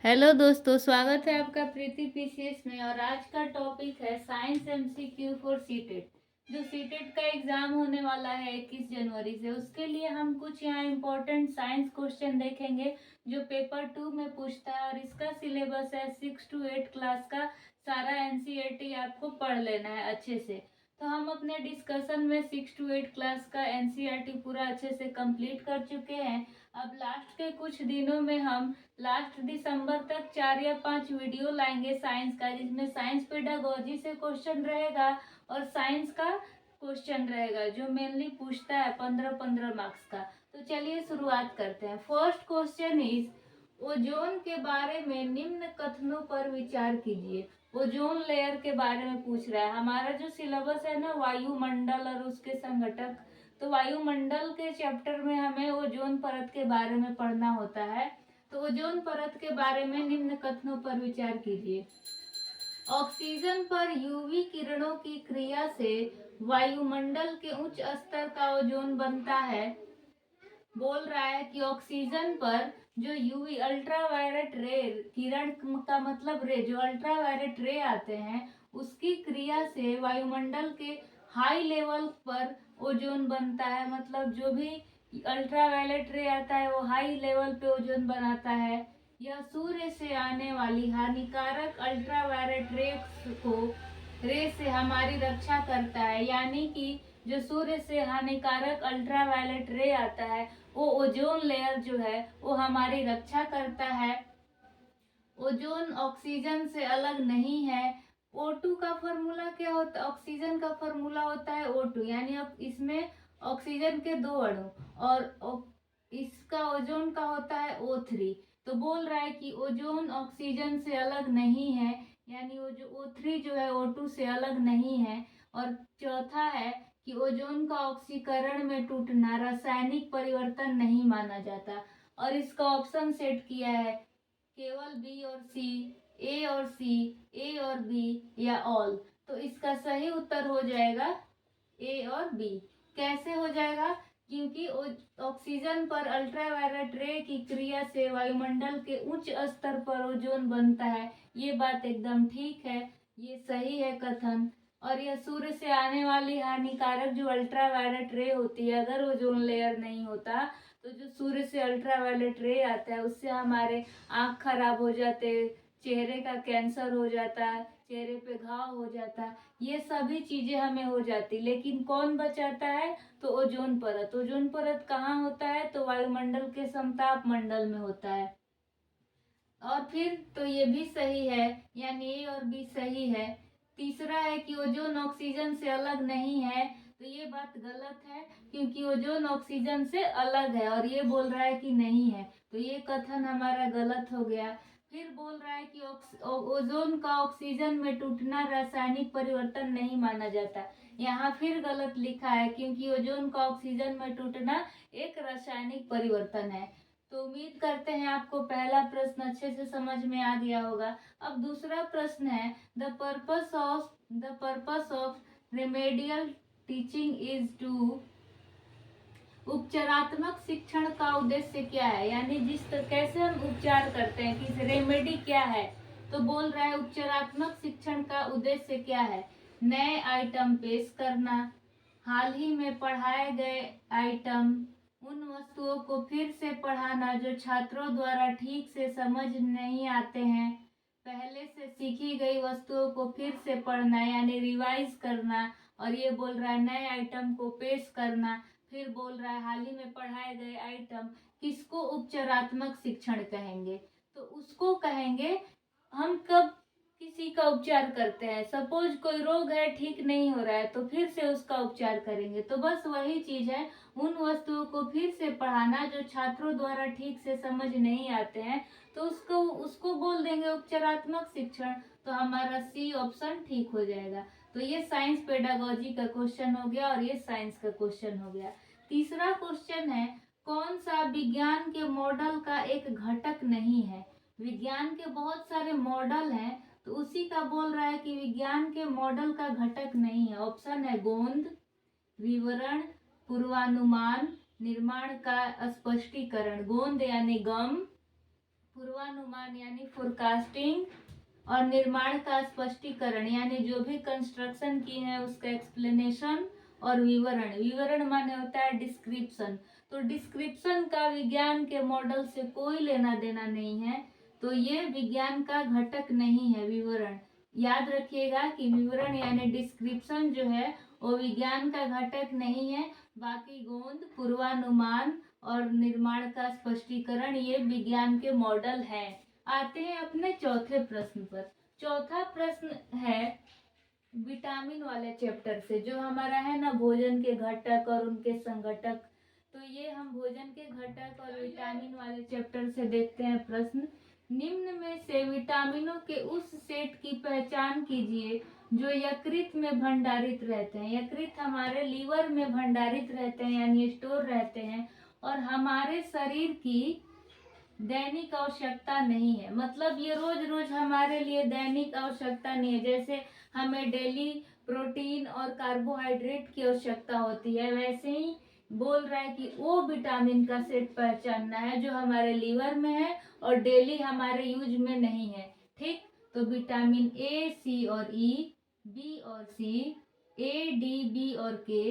Hello दोस्तों, स्वागत है आपका प्रीति पीसीएस में। और आज का टॉपिक है साइंस एमसीक्यू फॉर सीटेट। जो सीटेट का एग्जाम होने वाला है 21 जनवरी से, उसके लिए हम कुछ यहाँ इम्पोर्टेंट साइंस क्वेश्चन देखेंगे जो पेपर 2 में पूछता है। और इसका सिलेबस है 6 to 8 क्लास का। सारा एनसीईआरटी आपको पढ़ लेना है अच्छे से। तो हम अपने डिस्कशन में 6 to 8 क्लास का एनसीईआरटी पूरा अच्छे से कंप्लीट कर चुके हैं। अब लास्ट के कुछ दिनों में हम लास्ट दिसंबर तक 4 या 5 वीडियो लाएंगे साइंस का, जिसमें साइंस पेडागोजी से क्वेश्चन रहेगा और साइंस का क्वेश्चन रहेगा जो मेनली पूछता है 15-15 मार्क्स का। तो चलिए शुरुआत करते हैं। फर्स्ट क्वेश्चन इज ओजोन के बारे में निम्न कथनों पर विचार कीजिए। ओजोन लेयर के बारे में पूछ रहा है। हमारा जो सिलेबस है ना, वायुमंडल और उसके संघटक, तो वायुमंडल के चैप्टर में हमें ओजोन परत के बारे में पढ़ना होता है। तो ओजोन परत के बारे में निम्न कथनों पर विचार कीजिए। ऑक्सीजन पर यूवी किरणों की क्रिया से वायुमंडल के उच्च स्तर का ओजोन बनता है। बोल रहा है कि ऑक्सीजन पर जो यूवी अल्ट्रावायलेट रे, किरण का मतलब रे, जो अल्ट्रावायलेट रे आते हैं उसकी क्रिया से वायुमंडल के हाई लेवल पर ओजोन बनता है। मतलब जो भी अल्ट्रावायलेट रे आता है वो हाई लेवल पे ओजोन बनाता है। यह सूर्य से आने वाली हानिकारक अल्ट्रावायलेट रे से हमारी रक्षा करता है। यानी कि जो सूर्य से हानिकारक अल्ट्रावायलेट रे आता है वो ओजोन लेयर जो है वो हमारी रक्षा करता है। ओजोन ऑक्सीजन से अलग नहीं है। O2 का फॉर्मूला क्या होता है? ऑक्सीजन का फॉर्मूला होता है O2, यानी इसमें ऑक्सीजन के 2 अणु, और इसका ओजोन का होता है O3। तो बोल रहा है कि ओजोन ऑक्सीजन से अलग नहीं है, यानी वो जो O3 जो है O2 से अलग नहीं है। और चौथा है कि ओजोन का ऑक्सीकरण में टूटना रासायनिक परिवर्तन नहीं माना जाता। और इसका ऑप्शन सेट किया है केवल बी और सी, ए और सी, ए और बी या ऑल। तो इसका सही उत्तर हो जाएगा ए और बी। कैसे हो जाएगा? क्योंकि ऑक्सीजन पर अल्ट्रावायलेट रे की क्रिया से वायुमंडल के उच्च स्तर पर ओजोन बनता है। ये बात एकदम ठीक है, ये सही है कथन। और यह सूर्य से आने वाली हानिकारक जो अल्ट्रावायलेट रे होती है, अगर ओजोन लेयर नहीं होता तो जो सूर्य से अल्ट्रावायलेट रे आता है उससे हमारे आँख खराब हो जाते, चेहरे का कैंसर हो जाता, चेहरे पे घाव हो जाता, ये सभी चीजें हमें हो जाती। लेकिन कौन बचाता है? तो ओजोन परत। ओजोन परत कहाँ होता है? तो वायुमंडल के समताप मंडल में होता है। और फिर तो ये भी सही है, यानी ए और बी सही है। तीसरा है कि ओजोन ऑक्सीजन से अलग नहीं है, तो ये बात गलत है, क्योंकि ओजोन ऑक्सीजन से अलग है और ये बोल रहा है कि नहीं है। तो ये कथन हमारा गलत हो गया। फिर बोल रहा है कि ओजोन का ऑक्सीजन में टूटना रासायनिक परिवर्तन नहीं माना जाता। यहाँ फिर गलत लिखा है, क्योंकि ओजोन का ऑक्सीजन में टूटना एक रासायनिक परिवर्तन है। तो उम्मीद करते हैं आपको पहला प्रश्न अच्छे से समझ में आ गया होगा। अब दूसरा प्रश्न है, the purpose of remedial teaching is to. उपचारात्मक शिक्षण का उद्देश्य क्या है? यानी कैसे हम उपचार करते हैं, कि रेमेडी क्या है? तो बोल रहा है उपचारात्मक शिक्षण का उद्देश्य क्या है? नए आइटम पेश करना, हाल ही में पढ़ाए गए आइटम, उन वस्तुओं को फिर से पढ़ाना जो छात्रों द्वारा ठीक से समझ नहीं आते हैं, पहले से सीखी गई वस्तुओं को फिर से पढ़ना यानी रिवाइज करना। और ये बोल रहा है नए आइटम को पेश करना। फिर बोल रहा है हाल ही में पढ़ाए गए आइटम, किसको उपचारात्मक शिक्षण कहेंगे? तो उसको कहेंगे हम कब किसी का उपचार करते हैं। सपोज कोई रोग है, ठीक नहीं हो रहा है, तो फिर से उसका उपचार करेंगे। तो बस वही चीज है, उन वस्तुओं को फिर से पढ़ाना जो छात्रों द्वारा ठीक से समझ नहीं आते हैं, तो उसको उसको बोल देंगे उपचारात्मक शिक्षण। तो हमारा सी ऑप्शन ठीक हो जाएगा। तो ये साइंस पेडागोजी का क्वेश्चन हो गया और ये साइंस का क्वेश्चन हो गया। तीसरा क्वेश्चन है, कौन सा विज्ञान के मॉडल का एक घटक नहीं है? विज्ञान के बहुत सारे मॉडल हैं, तो उसी का बोल रहा है कि विज्ञान के मॉडल का घटक नहीं है। ऑप्शन है गोंद, विवरण, पूर्वानुमान, निर्माण का स्पष्टीकरण। गोंद यानी गम, पूर्वानुमान यानी फोरकास्टिंग, और निर्माण का स्पष्टीकरण यानी जो भी कंस्ट्रक्शन की है उसका एक्सप्लेनेशन, और विवरण, विवरण माने होता है डिस्क्रिप्शन। तो डिस्क्रिप्शन का विज्ञान के मॉडल से कोई लेना देना नहीं है, तो ये विज्ञान का घटक नहीं है विवरण। याद रखिएगा कि विवरण यानी डिस्क्रिप्शन जो है वो विज्ञान का घटक नहीं है। बाकी गोंद, पूर्वानुमान और निर्माण का स्पष्टीकरण ये विज्ञान के मॉडल है। आते हैं अपने चौथे प्रश्न पर। चौथा प्रश्न है विटामिन वाले चैप्टर से, जो हमारा है ना भोजन के घटक और उनके संघटक। तो ये हम भोजन के घटक और विटामिन वाले चैप्टर से देखते हैं प्रश्न। निम्न में से विटामिनों के उस सेट की पहचान कीजिए जो यकृत में भंडारित रहते हैं। यकृत हमारे लीवर में भंडारित रहते हैं यानी स्टोर रहते हैं, और हमारे शरीर की दैनिक आवश्यकता नहीं है। मतलब ये रोज रोज हमारे लिए दैनिक आवश्यकता नहीं है। जैसे हमें डेली प्रोटीन और कार्बोहाइड्रेट की आवश्यकता होती है, वैसे ही बोल रहा है कि वो विटामिन का सेट पहचानना है जो हमारे लीवर में है और डेली हमारे यूज में नहीं है। ठीक, तो विटामिन ए, सी और ई, बी और सी, ए, डी, बी और के,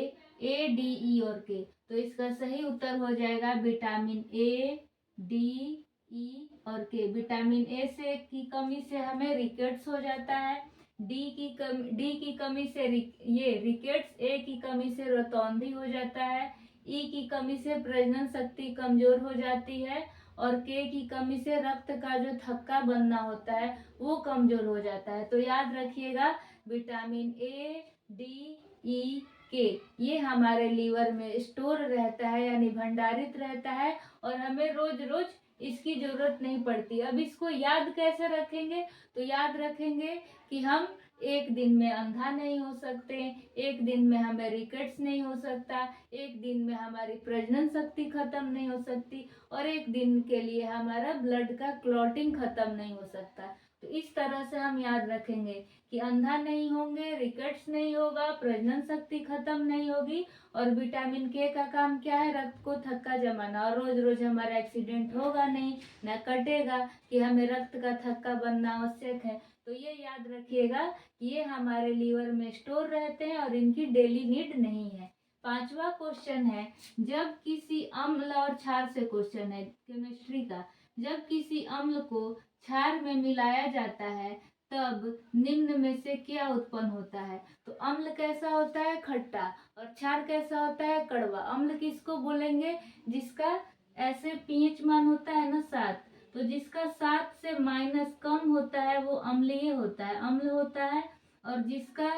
ए, डी, ई और के। तो इसका सही उत्तर हो जाएगा विटामिन ए, डी, ई और के। विटामिन ए से की कमी से हमें रिकेट्स हो जाता है, डी की कमी से ये रिकेट्स, ए की कमी से रतौंधी हो जाता है, ई की कमी से प्रजनन शक्ति कमजोर हो जाती है, और के की कमी से रक्त का जो थक्का बनना होता है वो कमजोर हो जाता है। तो याद रखिएगा विटामिन ए, डी, ई, के ये हमारे लीवर में स्टोर रहता है यानी भंडारित रहता है, और हमें रोज रोज इसकी जरूरत नहीं पड़ती। अब इसको याद कैसे रखेंगे? तो याद रखेंगे कि हम एक दिन में अंधा नहीं हो सकते, एक दिन में हमें रिकेट्स नहीं हो सकता, एक दिन में हमारी प्रजनन शक्ति खत्म नहीं हो सकती, और एक दिन के लिए हमारा ब्लड का क्लॉटिंग खत्म नहीं हो सकता। तो इस तरह से हम याद रखेंगे कि अंधा नहीं होंगे, रिकेट्स नहीं होगा, प्रजनन शक्ति खत्म नहीं होगी, और विटामिन के का काम क्या है? रक्त को थक्का जमाना, और रोज रोज हमारा एक्सीडेंट होगा नहीं, न कटेगा कि हमें रक्त का थक्का बनना आवश्यक है। तो ये याद रखिएगा कि ये हमारे लीवर में स्टोर रहते हैं और इनकी डेली नीड नहीं है। पांचवा क्वेश्चन है, जब किसी अम्ल और क्षार से क्वेश्चन है केमिस्ट्री का। जब किसी अम्ल को क्षार में मिलाया जाता है तब निम्न में से क्या उत्पन्न होता है? तो अम्ल कैसा होता है? खट्टा। और क्षार कैसा होता है? कड़वा। अम्ल किसको बोलेंगे? जिसका ऐसे पीएच मान होता है ना 7, तो जिसका 7 से माइनस कम होता है वो अम्लीय होता है, अम्ल होता है, और जिसका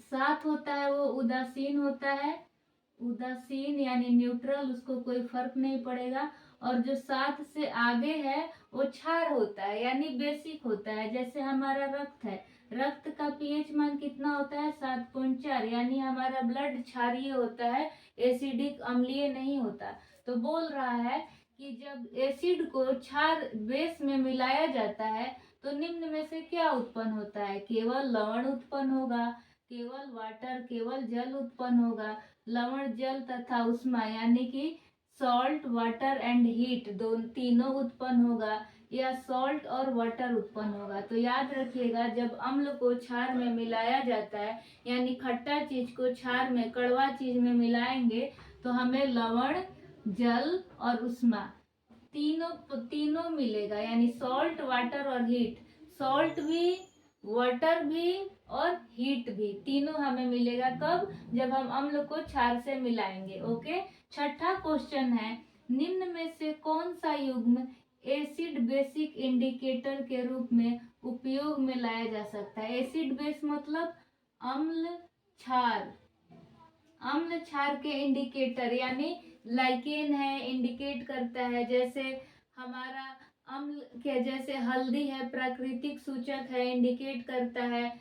7 होता है वो उदासीन होता है, उदासीन यानी न्यूट्रल, उसको कोई फर्क नहीं पड़ेगा। और जो 7 से आगे है वो क्षार होता है यानी बेसिक होता है। जैसे हमारा रक्त है, रक्त का पीएच मान कितना होता है? 7.4, यानी हमारा ब्लड क्षारीय होता है, एसिडिक अम्लीय नहीं होता। तो बोल रहा है कि जब एसिड को क्षार बेस में मिलाया जाता है तो निम्न में से क्या उत्पन्न होता है? केवल लवण उत्पन्न होगा, केवल वाटर, केवल जल उत्पन्न होगा। लवण, जल तथा उष्मा यानी कि सॉल्ट, वाटर एंड हीट तीनों उत्पन्न होगा, या सॉल्ट और वाटर उत्पन्न होगा। तो याद रखिएगा जब अम्ल को क्षार में मिलाया जाता है यानी खट्टा चीज को क्षार में, कड़वा चीज में मिलाएंगे तो हमें लवण, जल और उष्मा तीनों मिलेगा, यानी सॉल्ट, वाटर और हीट। सॉल्ट भी, वाटर भी और हीट भी, तीनों हमें मिलेगा कब? जब हम अम्ल को क्षार से मिलाएंगे। ओके। छठा क्वेश्चन है, निम्न में से कौन सा युग्म एसिड बेसिक इंडिकेटर के रूप में उपयोग में लाया जा सकता है? एसिड बेस मतलब अम्ल क्षार, अम्ल क्षार के इंडिकेटर यानी लाइकेन है, इंडिकेट करता है। जैसे हमारा अम्ल के, जैसे हल्दी है, प्राकृतिक सूचक है, इंडिकेट करता है।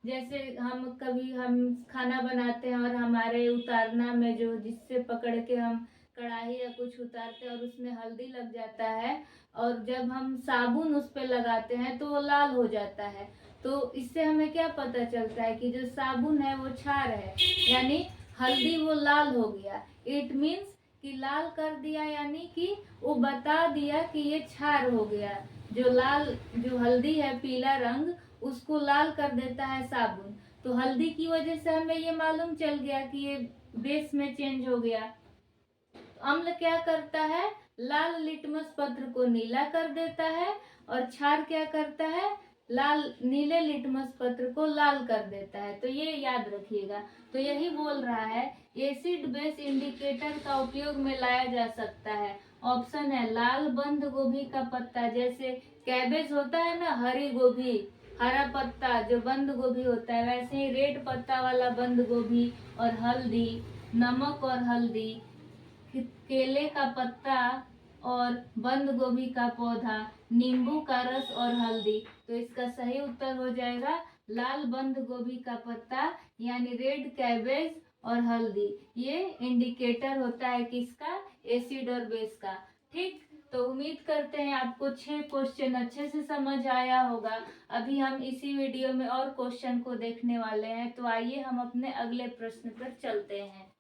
जैसे हम खाना बनाते हैं और हमारे उतारना में जो, जिससे पकड़ के हम कढ़ाई या कुछ उतारते हैं और उसमें हल्दी लग जाता है, और जब हम साबुन उस पर लगाते हैं तो वो लाल हो जाता है। तो इससे हमें क्या पता चलता है कि जो साबुन है वो क्षार है, यानी हल्दी वो लाल हो गया। इट मीन्स कि लाल कर दिया, यानी कि वो बता दिया कि ये क्षार हो गया। जो लाल, जो हल्दी है पीला रंग, उसको लाल कर देता है साबुन। तो हल्दी की वजह से हमें ये मालूम चल गया कि ये बेस में चेंज हो गया। अम्ल क्या करता है, लाल लिटमस पत्र को नीला कर देता है, और क्षार क्या करता है, लाल नीले लिटमस पत्र को लाल कर देता है। तो ये याद रखिएगा। तो यही बोल रहा है एसिड बेस इंडिकेटर का उपयोग में लाया जा सकता है। ऑप्शन है लाल बंद गोभी का पत्ता, जैसे कैबेज होता है ना, हरी गोभी, हरा पत्ता जो बंद गोभी होता है, वैसे ही रेड पत्ता वाला बंद गोभी, और हल्दी, नमक और हल्दी, केले का पत्ता और बंद गोभी का पौधा, नींबू का रस और हल्दी। तो इसका सही उत्तर हो जाएगा लाल बंद गोभी का पत्ता, यानी रेड कैबेज और हल्दी। ये इंडिकेटर होता है किसका, एसिड और बेस का। ठीक, तो उम्मीद करते हैं आपको 6 क्वेश्चन अच्छे से समझ आया होगा। अभी हम इसी वीडियो में और क्वेश्चन को देखने वाले हैं। तो आइए हम अपने अगले प्रश्न पर चलते हैं।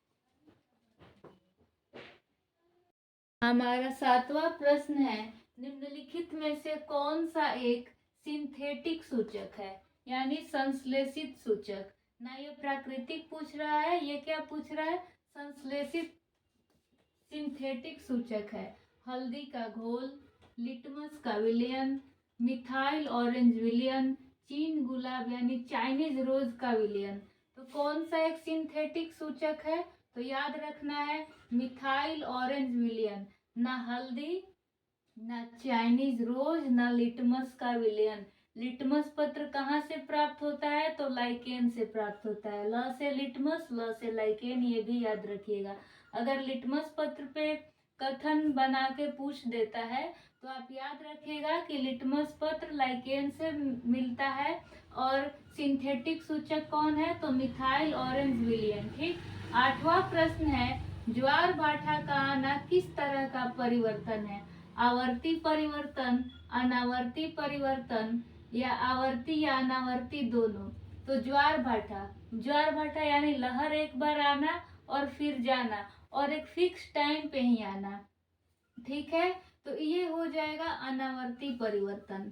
हमारा 7वां प्रश्न है, निम्नलिखित में से कौन सा एक सिंथेटिक सूचक है, यानी संश्लेषित सूचक। ना ये प्राकृतिक पूछ रहा है, ये क्या पूछ रहा है, संश्लेषित सिंथेटिक सूचक है। हल्दी का घोल, लिटमस का विलयन, मिथाइल ऑरेंज विलयन, चीन गुलाब यानी चाइनीज रोज का विलयन। तो कौन सा एक सिंथेटिक सूचक है, तो याद रखना है मिथाइल ऑरेंज विलयन। ना हल्दी, ना चाइनीज रोज, ना लिटमस का विलयन। लिटमस पत्र कहाँ से प्राप्त होता है, तो लाइकेन से प्राप्त होता है। ल से लिटमस, ल से लाइकेन, ये भी याद रखिएगा। अगर लिटमस पत्र पे कथन बना के पूछ देता है तो आप याद रखिएगा कि लिटमस पत्र लाइकेन से मिलता है, और सिंथेटिक सूचक कौन है, तो मिथाइल ऑरेंज विलयन। ठीक, 8वां प्रश्न है, ज्वार भाटा का आना किस तरह का परिवर्तन है, आवर्ती परिवर्तन, अनावर्ती परिवर्तन, या आवर्ती या अनावर्ती दोनों। तो ज्वार भाटा यानी लहर एक बार आना और फिर जाना, और एक फिक्स टाइम पे ही आना। ठीक है, तो ये हो जाएगा अनावर्ती परिवर्तन।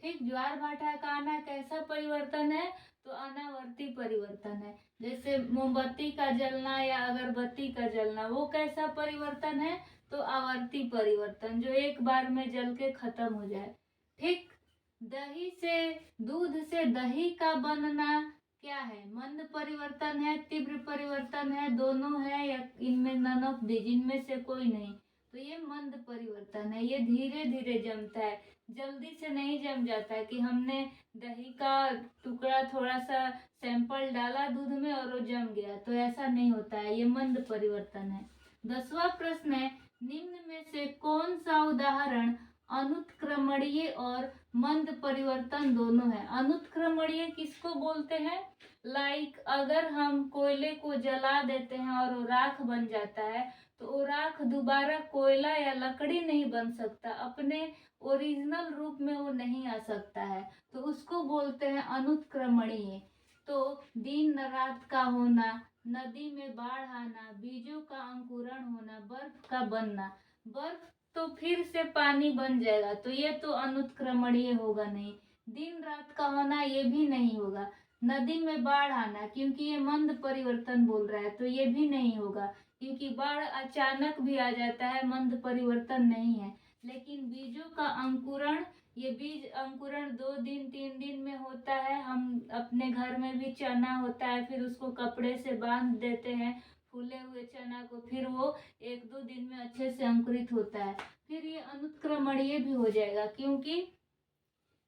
ठीक, ज्वार भाटा का आना कैसा परिवर्तन है, तो अनावर्ती परिवर्तन है। जैसे मोमबत्ती का जलना या अगरबत्ती का जलना, वो कैसा परिवर्तन है, तो आवर्ती परिवर्तन, जो एक बार में जल के खत्म हो जाए। ठीक, दही से, दूध से दही का बनना क्या है, मंद परिवर्तन है, तीव्र परिवर्तन है, दोनों है, या इनमें नन ऑफ दीज, इनमें से कोई नहीं। तो ये मंद परिवर्तन है, ये धीरे धीरे जमता है, जल्दी से नहीं जम जाता है कि हमने दही का टुकड़ा थोड़ा सा सैंपल डाला दूध में और वो जम गया, तो ऐसा नहीं होता है, ये मंद परिवर्तन है। 10वां प्रश्न है, निम्न में से कौन सा उदाहरण अनुत्क्रमणीय और मंद परिवर्तन दोनों है। अनुत्क्रमणीय किसको बोलते हैं, लाइक अगर हम कोयले को जला देते हैं और वो राख बन जाता है, तो वो राख दोबारा कोयला या लकड़ी नहीं बन सकता, अपने ओरिजिनल रूप में वो नहीं आ सकता है, तो उसको बोलते हैं अनुत्क्रमणीय। तो दिन रात का होना, नदी में बाढ़ आना, बीजों का अंकुरण होना, बर्फ का बनना। बर्फ तो फिर से पानी बन जाएगा, तो ये तो अनुत्क्रमणीय होगा नहीं। दिन रात का होना, ये भी नहीं होगा। नदी में बाढ़ आना, क्योंकि ये मंद परिवर्तन बोल रहा है, तो ये भी नहीं होगा, क्योंकि बाढ़ अचानक भी आ जाता है, मंद परिवर्तन नहीं है। लेकिन बीजों का अंकुरण, ये बीज अंकुरण 2 दिन 3 दिन में होता है। हम अपने घर में भी चना होता है, फिर उसको कपड़े से बांध देते हैं फूले हुए चना को, फिर वो 1-2 दिन में अच्छे से अंकुरित होता है, फिर ये अनुत्क्रमणीय भी हो जाएगा, क्योंकि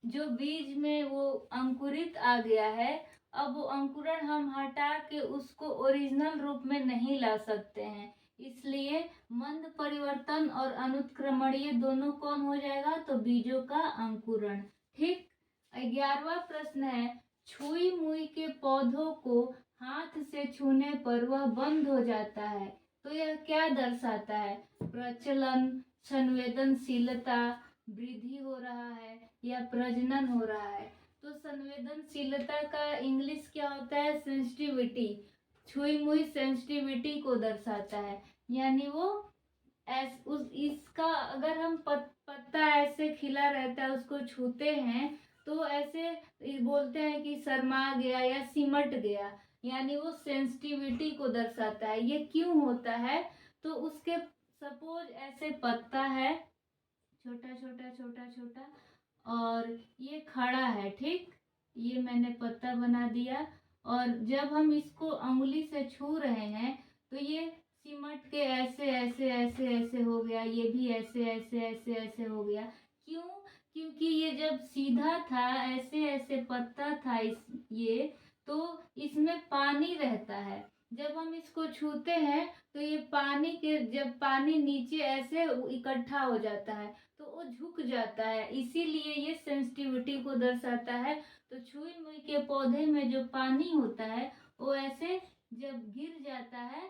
जो बीज में वो अंकुरित आ गया है, अब वो अंकुरण हम हटा के उसको ओरिजिनल रूप में नहीं ला सकते हैं, इसलिए मंद परिवर्तन और अनुत्क्रमणीय दोनों कौन हो जाएगा, तो बीजों का अंकुरण। ठीक, 11वां प्रश्न है, छुई मुई के पौधों को हाथ से छूने पर वह बंद हो जाता है, तो यह क्या दर्शाता है, प्रचलन, संवेदनशीलता, वृद्धि हो रहा है, या प्रजनन हो रहा है। तो संवेदनशीलता का इंग्लिश क्या होता है, सेंसिटिविटी। छुई मुई सेंसिटिविटी को दर्शाता है। यानी वो इसका अगर हम पत्ता ऐसे खिला रहता है उसको छूते हैं तो ऐसे बोलते हैं कि शर्मा गया या सिमट गया, यानी वो सेंसिटिविटी को दर्शाता है। ये क्यों होता है? तो उसके सपोज ऐसे पत्ता है, छोटा छोटा छोटा छोटा, और ये खड़ा है, ठीक, ये मैंने पत्ता बना दिया, और जब हम इसको उंगली से छू रहे हैं तो ये सिमट के ऐसे ऐसे ऐसे ऐसे हो गया, ये भी ऐसे ऐसे ऐसे ऐसे हो गया। क्यों? क्योंकि ये जब सीधा था, ऐसे ऐसे पत्ता था ये, तो इसमें पानी रहता है। जब हम इसको छूते हैं तो ये पानी के, जब पानी नीचे ऐसे इकट्ठा हो जाता है तो वो झुक जाता है, इसीलिए ये सेंसिटिविटी को दर्शाता है। तो छुई मुई के पौधे में जो पानी होता है वो ऐसे जब गिर जाता है,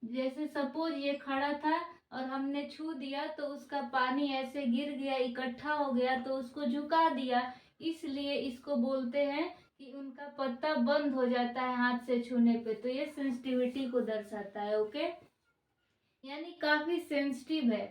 जैसे सपोज ये खड़ा था और हमने छू दिया तो उसका पानी ऐसे गिर गया, इकट्ठा हो गया, तो उसको झुका दिया, इसलिए इसको बोलते हैं कि उनका पत्ता बंद हो जाता है हाथ से छूने पे, तो ये सेंसिटिविटी को दर्शाता है। ओके, यानी काफी सेंसिटिव है।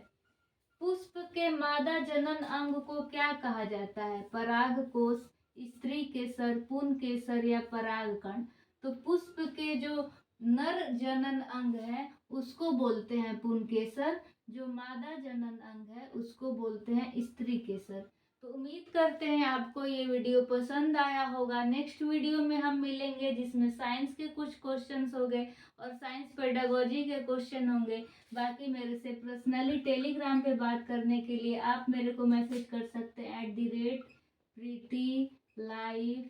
पुष्प के मादा जनन अंग को क्या कहा जाता है? परागकोश, स्त्री केसर, पुंकेसर केसर या परागकण। तो पुष्प के जो नर जनन अंग है उसको बोलते हैं पुंकेसर, जो मादा जनन अंग है उसको बोलते हैं स्त्री केसर। तो उम्मीद करते हैं आपको ये वीडियो पसंद आया होगा। नेक्स्ट वीडियो में हम मिलेंगे जिसमें साइंस के कुछ क्वेश्चंस हो गए और साइंस पेडागोजी के क्वेश्चन होंगे। बाकी मेरे से पर्सनली टेलीग्राम पे बात करने के लिए आप मेरे को मैसेज कर सकते हैं @प्रीति लाइफ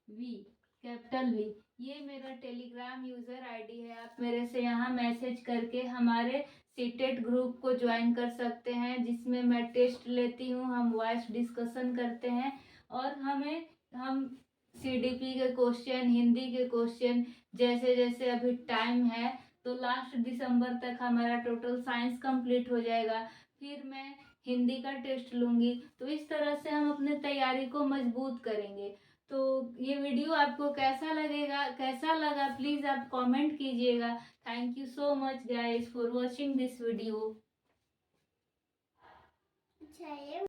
वी, कैपिटल वी, ये मेरा टेलीग्राम यूज़र आईडी है। आप मेरे से यहाँ मैसेज करके हमारे सीटेट ग्रुप को ज्वाइन कर सकते हैं, जिसमें मैं टेस्ट लेती हूँ, हम वॉइस डिस्कशन करते हैं, और हम CDP के क्वेश्चन, हिंदी के क्वेश्चन, जैसे जैसे अभी टाइम है तो लास्ट दिसंबर तक हमारा टोटल साइंस कंप्लीट हो जाएगा, फिर मैं हिंदी का टेस्ट लूँगी। तो इस तरह से हम अपने तैयारी को मजबूत करेंगे। तो ये वीडियो आपको कैसा लगा प्लीज़ आप कमेंट कीजिएगा। Thank you so much guys for watching this video.